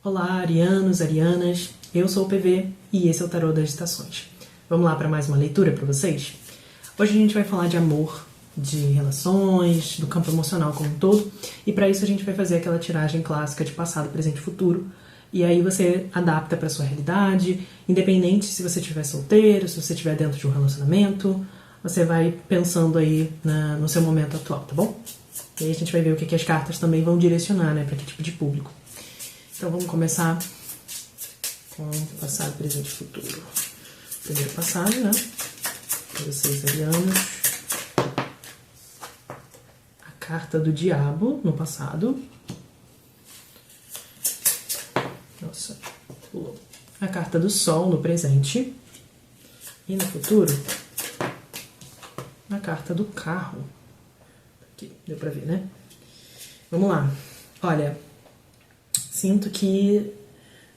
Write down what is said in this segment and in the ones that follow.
Olá, arianos, arianas, eu sou o PV e esse é o Tarô das Estações. Vamos lá para mais uma leitura para vocês? Hoje a gente vai falar de amor, de relações, do campo emocional como um todo, e para isso a gente vai fazer aquela tiragem clássica de passado, presente e futuro, e aí você adapta para sua realidade, independente se você estiver solteiro, se você estiver dentro de um relacionamento, você vai pensando aí no seu momento atual, tá bom? E aí a gente vai ver o que as cartas também vão direcionar, né, para que tipo de público. Então vamos começar com passado, presente e futuro. Primeiro passado, né? Para vocês, arianos. A carta do diabo no passado. Nossa, pulou. A carta do sol no presente. E no futuro, a carta do carro. Aqui, deu pra ver, né? Vamos lá. Olha, sinto que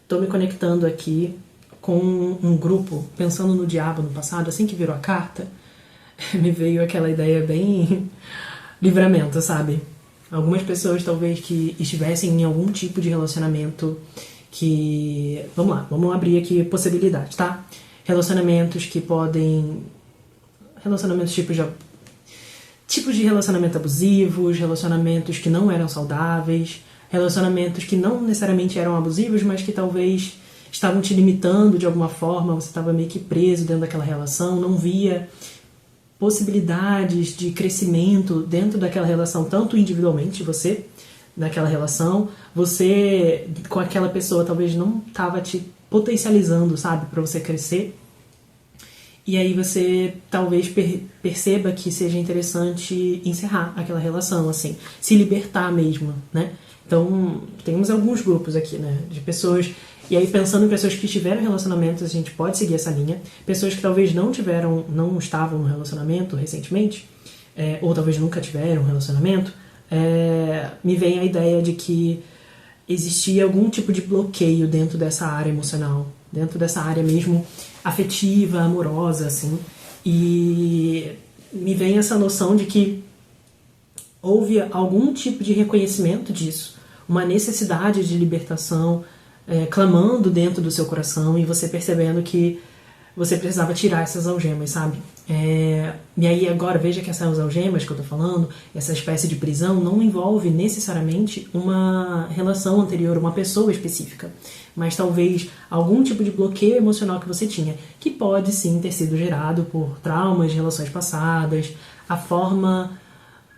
tô me conectando aqui com um grupo, pensando no diabo no passado. Assim que virou a carta, me veio aquela ideia bem livramento, sabe? Algumas pessoas talvez que estivessem em algum tipo de relacionamento que... Vamos lá, vamos abrir aqui possibilidades, tá? Relacionamentos que podem... Relacionamentos tipos de relacionamento abusivos, relacionamentos que não eram saudáveis, relacionamentos que não necessariamente eram abusivos, mas que talvez estavam te limitando de alguma forma, você estava meio que preso dentro daquela relação, não via possibilidades de crescimento dentro daquela relação, tanto individualmente, você, naquela relação, você com aquela pessoa talvez não estava te potencializando, sabe, para você crescer. E aí você talvez perceba que seja interessante encerrar aquela relação, assim, se libertar mesmo, né? Então, temos alguns grupos aqui, né, de pessoas, e aí pensando em pessoas que tiveram relacionamentos, a gente pode seguir essa linha, pessoas que talvez não estavam no relacionamento recentemente, ou talvez nunca tiveram um relacionamento, me vem a ideia de que existia algum tipo de bloqueio dentro dessa área emocional, dentro dessa área mesmo afetiva, amorosa, assim, e me vem essa noção de que houve algum tipo de reconhecimento disso, uma necessidade de libertação, clamando dentro do seu coração e você percebendo que você precisava tirar essas algemas, sabe? E aí agora veja que essas algemas que eu tô falando, essa espécie de prisão, não envolve necessariamente uma relação anterior, uma pessoa específica, mas talvez algum tipo de bloqueio emocional que você tinha, que pode sim ter sido gerado por traumas de relações passadas, a forma...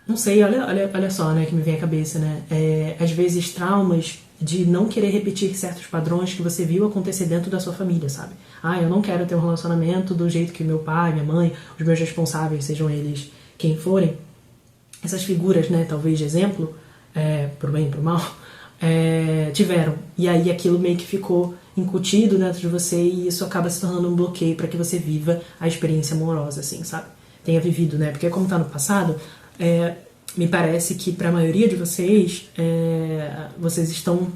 Não sei, olha só, né, que me vem à cabeça, né? Às vezes traumas de não querer repetir certos padrões que você viu acontecer dentro da sua família, sabe? Eu não quero ter um relacionamento do jeito que meu pai, minha mãe, os meus responsáveis, sejam eles quem forem. Essas figuras, né, talvez de exemplo, pro bem e pro mal, tiveram. E aí aquilo meio que ficou incutido dentro de você e isso acaba se tornando um bloqueio para que você viva a experiência amorosa, assim, sabe? Tenha vivido, né? Porque como tá no passado... me parece que para a maioria de vocês, vocês estão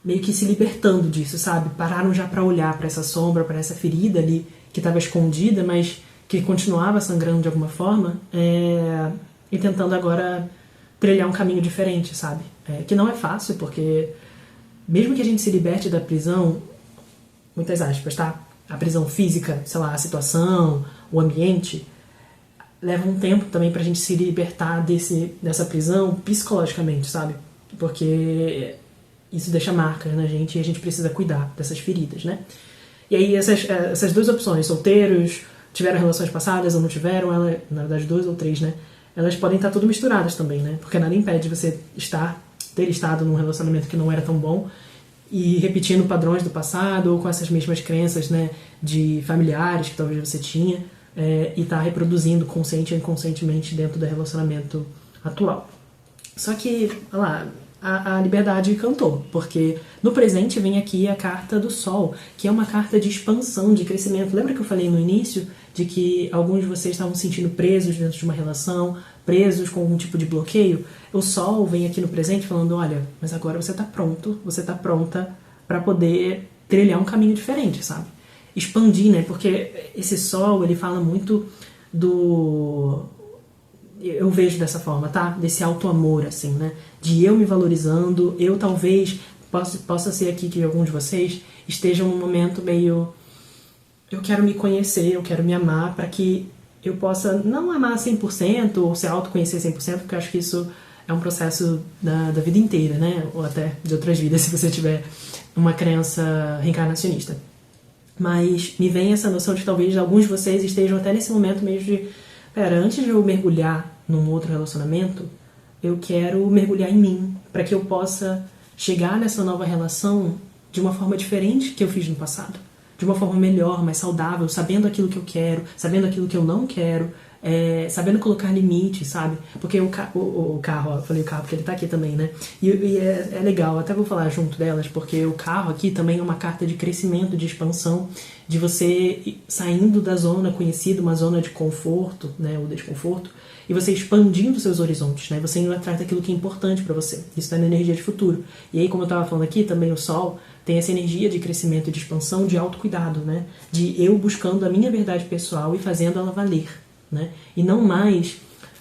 meio que se libertando disso, sabe? Pararam já para olhar para essa sombra, para essa ferida ali que estava escondida, mas que continuava sangrando de alguma forma, e tentando agora trilhar um caminho diferente, sabe? Que não é fácil, porque mesmo que a gente se liberte da prisão, muitas aspas, tá? A prisão física, sei lá, a situação, o ambiente... leva um tempo também pra gente se libertar dessa prisão psicologicamente, sabe? Porque isso deixa marcas na gente e a gente precisa cuidar dessas feridas, né? E aí essas duas opções, solteiros, tiveram relações passadas ou não tiveram, na verdade 2 ou 3, né? Elas podem estar tudo misturadas também, né? Porque nada impede você ter estado num relacionamento que não era tão bom e repetindo padrões do passado ou com essas mesmas crenças, né, de familiares que talvez você tinha, e tá reproduzindo consciente ou inconscientemente dentro do relacionamento atual. Só que, olha lá, a liberdade cantou, porque no presente vem aqui a carta do Sol, que é uma carta de expansão, de crescimento. Lembra que eu falei no início de que alguns de vocês estavam se sentindo presos dentro de uma relação, presos com algum tipo de bloqueio? O Sol vem aqui no presente falando, olha, mas agora você tá pronto, você tá pronta para poder trilhar um caminho diferente, sabe? Expandir, né? Porque esse Sol, ele fala muito do... Eu vejo dessa forma, tá? Desse auto-amor, assim, né? De eu me valorizando, eu talvez Possa ser aqui que alguns de vocês estejam num momento meio... Eu quero me conhecer, eu quero me amar, para que eu possa não amar 100% ou se autoconhecer 100%, porque eu acho que isso é um processo da vida inteira, né? Ou até de outras vidas, se você tiver uma crença reencarnacionista. Mas me vem essa noção de que talvez alguns de vocês estejam até nesse momento meio de... Pera, antes de eu mergulhar num outro relacionamento, eu quero mergulhar em mim, para que eu possa chegar nessa nova relação de uma forma diferente que eu fiz no passado. De uma forma melhor, mais saudável, sabendo aquilo que eu quero, sabendo aquilo que eu não quero, sabendo colocar limites, sabe? Porque o carro, ó, eu falei o carro porque ele tá aqui também, né? E é legal, até vou falar junto delas, porque o carro aqui também é uma carta de crescimento, de expansão, de você saindo da zona conhecida, uma zona de conforto, né, ou desconforto, e você expandindo seus horizontes, né? Você indo atrás daquilo que é importante pra você. Isso tá na energia de futuro. E aí, como eu tava falando aqui, também o Sol tem essa energia de crescimento, de expansão, de autocuidado, né? De eu buscando a minha verdade pessoal e fazendo ela valer, né? E não mais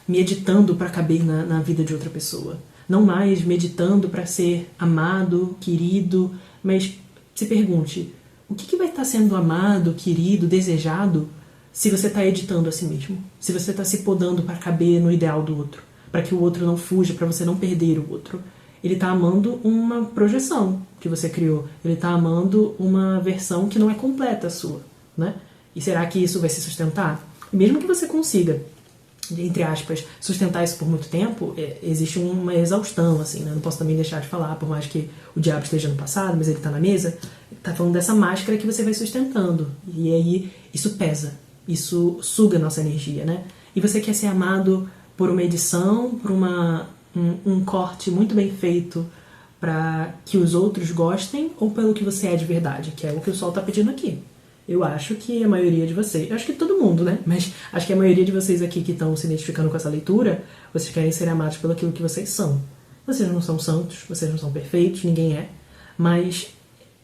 meditando para caber na vida de outra pessoa. Não mais meditando para ser amado, querido, mas se pergunte, o que vai estar sendo amado, querido, desejado se você está editando a si mesmo? Se você está se podando para caber no ideal do outro, para que o outro não fuja, para você não perder o outro. Ele está amando uma projeção que você criou. Ele está amando uma versão que não é completa sua, né? E será que isso vai se sustentar? Mesmo que você consiga, entre aspas, sustentar isso por muito tempo, existe uma exaustão, assim, né? Não posso também deixar de falar, por mais que o diabo esteja no passado, mas ele está na mesa, está falando dessa máscara que você vai sustentando. E aí isso pesa, isso suga a nossa energia, né? E você quer ser amado por uma edição, por um corte muito bem feito para que os outros gostem, ou pelo que você é de verdade, que é o que o Sol está pedindo aqui. Eu acho que a maioria de vocês, eu acho que todo mundo, né? Mas acho que a maioria de vocês aqui que estão se identificando com essa leitura, vocês querem ser amados pelo aquilo que vocês são. Vocês não são santos, vocês não são perfeitos, ninguém é. Mas,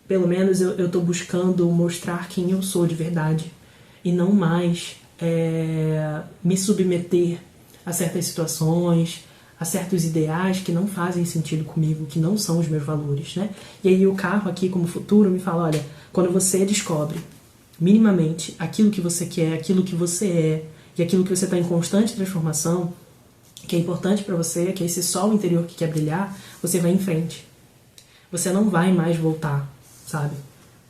pelo menos, eu tô buscando mostrar quem eu sou de verdade. E não mais me submeter a certas situações, a certos ideais que não fazem sentido comigo, que não são os meus valores, né? E aí o carro aqui, como futuro, me fala, olha, quando você descobre minimamente aquilo que você quer, aquilo que você é e aquilo que você está em constante transformação, que é importante para você, que é esse sol interior que quer brilhar, você vai em frente. Você não vai mais voltar, sabe?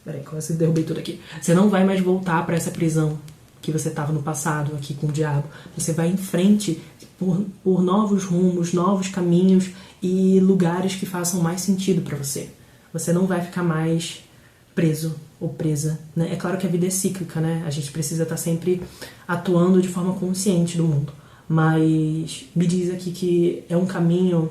Peraí, quase derrubei tudo aqui. Você não vai mais voltar para essa prisão que você estava no passado aqui com o diabo. Você vai em frente por novos rumos, novos caminhos e lugares que façam mais sentido para você. Você não vai ficar mais preso ou presa, né? É claro que a vida é cíclica, né? A gente precisa estar sempre atuando de forma consciente do mundo. Mas me diz aqui que é um caminho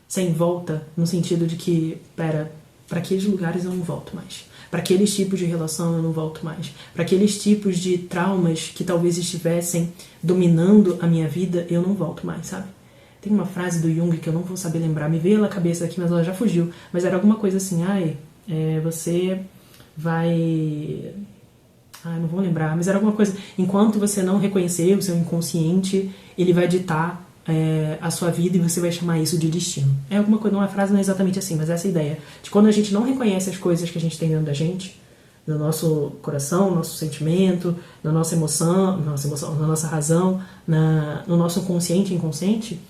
sem volta, no sentido de que, para aqueles lugares eu não volto mais. Para aqueles tipos de relação eu não volto mais. Para aqueles tipos de traumas que talvez estivessem dominando a minha vida, eu não volto mais, sabe? Tem uma frase do Jung que eu não vou saber lembrar, me veio na cabeça aqui, mas ela já fugiu. Mas era alguma coisa assim, você vai... não vou lembrar, mas era alguma coisa... Enquanto você não reconhecer o seu inconsciente, ele vai ditar a sua vida e você vai chamar isso de destino. É alguma coisa, uma frase não é exatamente assim, mas essa é a ideia. De quando a gente não reconhece as coisas que a gente tem dentro da gente, no nosso coração, no nosso sentimento, na nossa emoção, na nossa razão, no nosso consciente e inconsciente,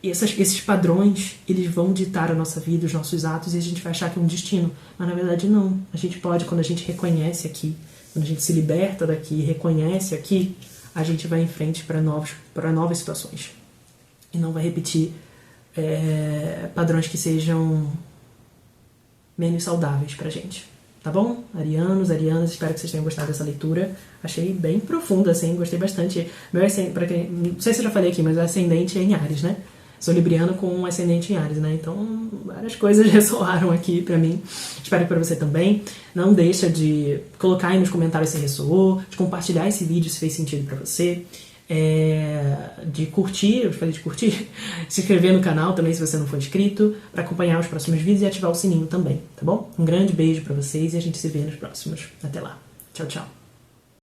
esses padrões, eles vão ditar a nossa vida, os nossos atos, e a gente vai achar que é um destino. Mas na verdade não. A gente pode, quando a gente reconhece aqui, quando a gente se liberta daqui e reconhece aqui, a gente vai em frente para novas situações. E não vai repetir padrões que sejam menos saudáveis pra gente. Tá bom? Arianos, arianas, espero que vocês tenham gostado dessa leitura. Achei bem profunda, assim, gostei bastante. Meu ascendente, pra quem, não sei se eu já falei aqui, mas o ascendente é em Áries, né? Sou libriana com um ascendente em Áries, né? Então, várias coisas ressoaram aqui pra mim. Espero que pra você também. Não deixa de colocar aí nos comentários se ressoou, de compartilhar esse vídeo se fez sentido pra você. De curtir, eu falei de curtir, se inscrever no canal também se você não for inscrito, para acompanhar os próximos vídeos e ativar o sininho também, tá bom? Um grande beijo pra vocês e a gente se vê nos próximos. Até lá. Tchau, tchau.